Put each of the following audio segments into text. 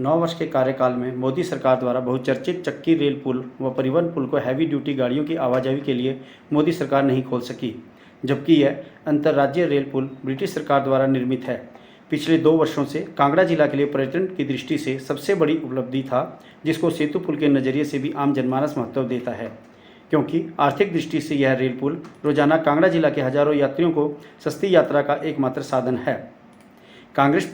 9 वर्ष के कार्यकाल में मोदी सरकार द्वारा बहुचर्चित चक्की रेल पुल व परिवहन पुल को हैवी ड्यूटी गाड़ियों की आवाजाही के लिए मोदी सरकार नहीं खोल सकी, जबकि यह अंतर्राज्यीय रेल पुल ब्रिटिश सरकार द्वारा निर्मित है। पिछले 2 वर्षों से कांगड़ा जिला के लिए पर्यटन की दृष्टि से सबसे बड़ी उपलब्धि था, जिसको सेतु पुल के नज़रिए से भी आम जनमानस महत्व देता है, क्योंकि आर्थिक दृष्टि से यह रेल पुल रोजाना कांगड़ा जिला के हजारों यात्रियों को सस्ती यात्रा का एकमात्र साधन है। कांग्रेस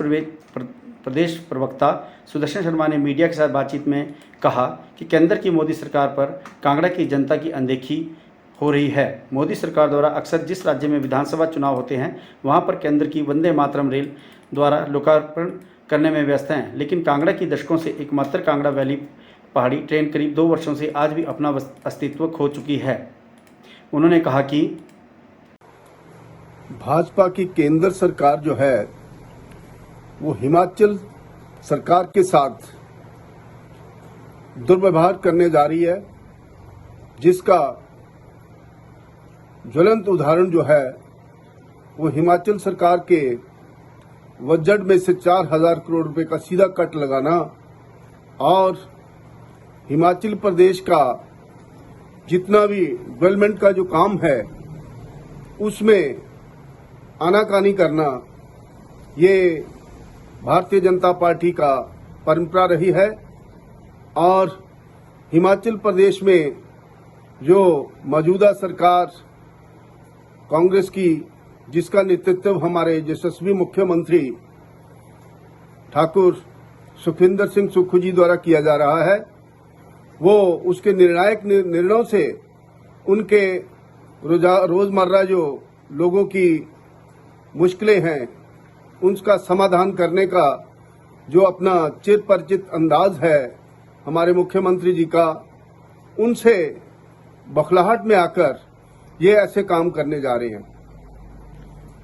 प्रदेश प्रवक्ता सुदर्शन शर्मा ने मीडिया के साथ बातचीत में कहा कि केंद्र की मोदी सरकार पर कांगड़ा की जनता की अनदेखी हो रही है। मोदी सरकार द्वारा अक्सर जिस राज्य में विधानसभा चुनाव होते हैं वहां पर केंद्र की वंदे मातरम रेल द्वारा लोकार्पण करने में व्यस्त हैं, लेकिन कांगड़ा की दशकों से एकमात्र कांगड़ा वैली पहाड़ी ट्रेन करीब 2 वर्षों से आज भी अपना अस्तित्व खो चुकी है। उन्होंने कहा कि भाजपा की केंद्र सरकार जो है वो हिमाचल सरकार के साथ दुर्व्यवहार करने जा रही है, जिसका ज्वलंत उदाहरण जो है वो हिमाचल सरकार के बजट में से 4,000 करोड़ रुपए का सीधा कट लगाना और हिमाचल प्रदेश का जितना भी डेवलपमेंट का जो काम है उसमें आनाकानी करना, ये भारतीय जनता पार्टी का परंपरा रही है। और हिमाचल प्रदेश में जो मौजूदा सरकार कांग्रेस की, जिसका नेतृत्व हमारे यशस्वी मुख्यमंत्री ठाकुर सुखविंदर सिंह सुक्खू जी द्वारा किया जा रहा है, वो उसके निर्णायक निर्णयों से उनके रोजमर्रा जो लोगों की मुश्किलें हैं उनका समाधान करने का जो अपना चिर परिचित अंदाज है हमारे मुख्यमंत्री जी का, उनसे बौखलाहट में आकर ये ऐसे काम करने जा रहे हैं।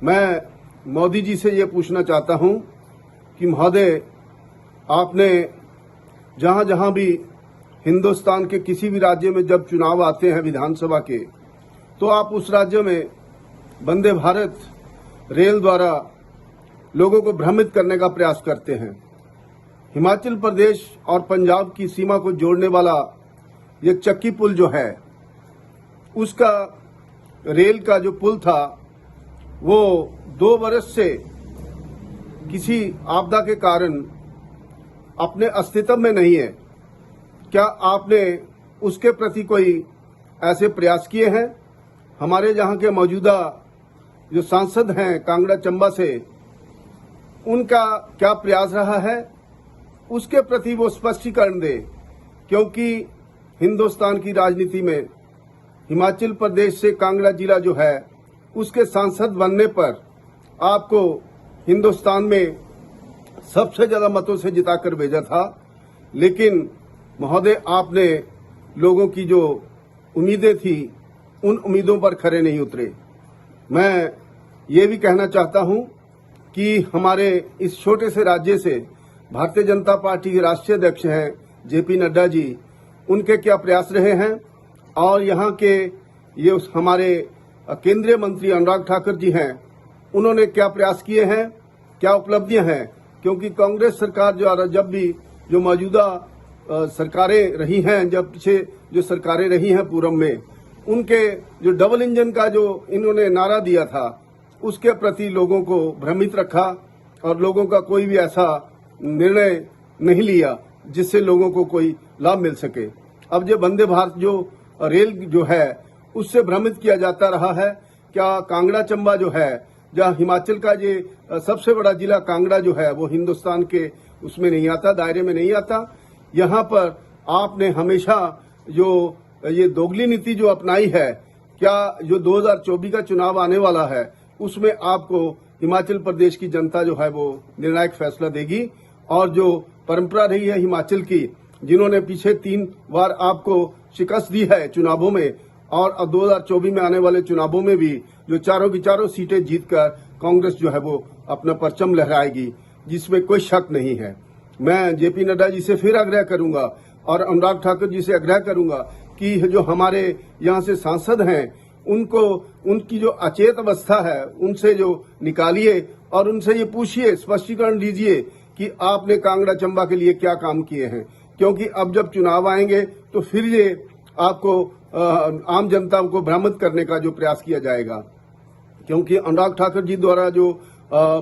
मैं मोदी जी से ये पूछना चाहता हूं कि महोदय, आपने जहां जहां भी हिंदुस्तान के किसी भी राज्य में जब चुनाव आते हैं विधानसभा के, तो आप उस राज्य में वंदे भारत रेल द्वारा लोगों को भ्रमित करने का प्रयास करते हैं। हिमाचल प्रदेश और पंजाब की सीमा को जोड़ने वाला ये चक्की पुल जो है, उसका रेल का जो पुल था वो 2 वर्ष से किसी आपदा के कारण अपने अस्तित्व में नहीं है। क्या आपने उसके प्रति कोई ऐसे प्रयास किए हैं? हमारे जहां के मौजूदा जो सांसद हैं कांगड़ा चंबा से, उनका क्या प्रयास रहा है, उसके प्रति वो स्पष्टीकरण दे, क्योंकि हिंदुस्तान की राजनीति में हिमाचल प्रदेश से कांगड़ा जिला जो है उसके सांसद बनने पर आपको हिंदुस्तान में सबसे ज्यादा मतों से जिताकर भेजा था, लेकिन महोदय आपने लोगों की जो उम्मीदें थी उन उम्मीदों पर खरे नहीं उतरे। मैं ये भी कहना चाहता हूं कि हमारे इस छोटे से राज्य से भारतीय जनता पार्टी के राष्ट्रीय अध्यक्ष हैं जेपी नड्डा जी, उनके क्या प्रयास रहे हैं और यहाँ के ये हमारे केंद्रीय मंत्री अनुराग ठाकुर जी हैं, उन्होंने क्या प्रयास किए हैं, क्या उपलब्धियां हैं। क्योंकि कांग्रेस सरकार जो जब भी जो मौजूदा सरकारें रही हैं, जब पीछे जो सरकारें रही हैं पूर्व में, उनके जो डबल इंजन का जो इन्होंने नारा दिया था उसके प्रति लोगों को भ्रमित रखा और लोगों का कोई भी ऐसा निर्णय नहीं लिया जिससे लोगों को कोई लाभ मिल सके। अब जो वंदे भारत जो रेल जो है उससे भ्रमित किया जाता रहा है। क्या कांगड़ा चंबा जो है, जहाँ हिमाचल का ये सबसे बड़ा जिला कांगड़ा जो है, वो हिंदुस्तान के उसमें नहीं आता, दायरे में नहीं आता। यहाँ पर आपने हमेशा जो ये दोगली नीति जो अपनाई है, क्या जो 2024 का चुनाव आने वाला है उसमें आपको हिमाचल प्रदेश की जनता जो है वो निर्णायक फैसला देगी। और जो परंपरा रही है हिमाचल की, जिन्होंने पीछे 3 बार आपको शिकस्त दी है चुनावों में, और अब 2024 में आने वाले चुनावों में भी जो चारों की चारों सीटें जीतकर कांग्रेस जो है वो अपना परचम लहराएगी, जिसमें कोई शक नहीं है। मैं जेपी नड्डा जी से फिर आग्रह करूंगा और अनुराग ठाकुर जी से आग्रह करूंगा कि जो हमारे यहाँ से सांसद हैं उनको उनकी जो अचेत अवस्था है उनसे जो निकालिए और उनसे ये पूछिए, स्पष्टीकरण दीजिए कि आपने कांगड़ा चंबा के लिए क्या काम किए हैं, क्योंकि अब जब चुनाव आएंगे तो फिर ये आपको आम जनता को भ्रमित करने का जो प्रयास किया जाएगा, क्योंकि अनुराग ठाकुर जी द्वारा जो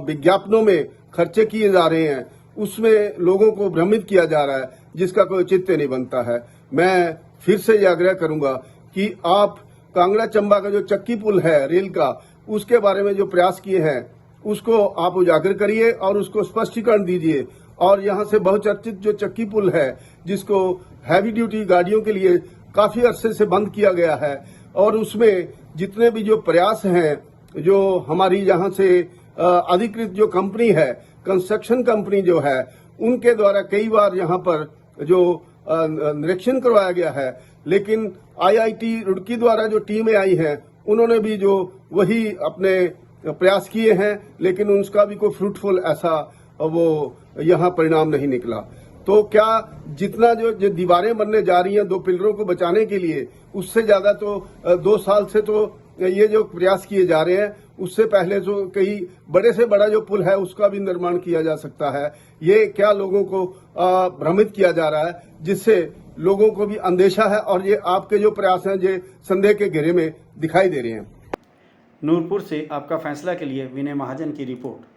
विज्ञापनों में खर्चे किए जा रहे हैं उसमें लोगों को भ्रमित किया जा रहा है, जिसका कोई औचित्य नहीं बनता है। मैं फिर से यह आग्रह करूंगा कि आप कांगड़ा चंबा का जो चक्की पुल है रेल का, उसके बारे में जो प्रयास किए हैं उसको आप उजागर करिए और उसको स्पष्टीकरण दीजिए। और यहाँ से बहुचर्चित जो चक्की पुल है, जिसको हैवी ड्यूटी गाड़ियों के लिए काफी अरसे से बंद किया गया है, और उसमें जितने भी जो प्रयास हैं, जो हमारी यहाँ से अधिकृत जो कंपनी है, कंस्ट्रक्शन कंपनी जो है, उनके द्वारा कई बार यहाँ पर जो निरीक्षण करवाया गया है, लेकिन आईआईटी रुड़की द्वारा जो टीमें आई हैं उन्होंने भी जो वही अपने प्रयास किए हैं, लेकिन उसका भी कोई फ्रूटफुल ऐसा वो यहाँ परिणाम नहीं निकला। तो क्या जितना जो दीवारें बनने जा रही हैं 2 पिलरों को बचाने के लिए, उससे ज्यादा तो 2 साल से तो ये जो प्रयास किए जा रहे हैं, उससे पहले जो कई बड़े से बड़ा जो पुल है उसका भी निर्माण किया जा सकता है। ये क्या लोगों को भ्रमित किया जा रहा है, जिससे लोगों को भी अंदेशा है, और ये आपके जो प्रयास हैं ये संदेह के घेरे में दिखाई दे रहे हैं। नूरपुर से आपका फैसला के लिए विनय महाजन की रिपोर्ट।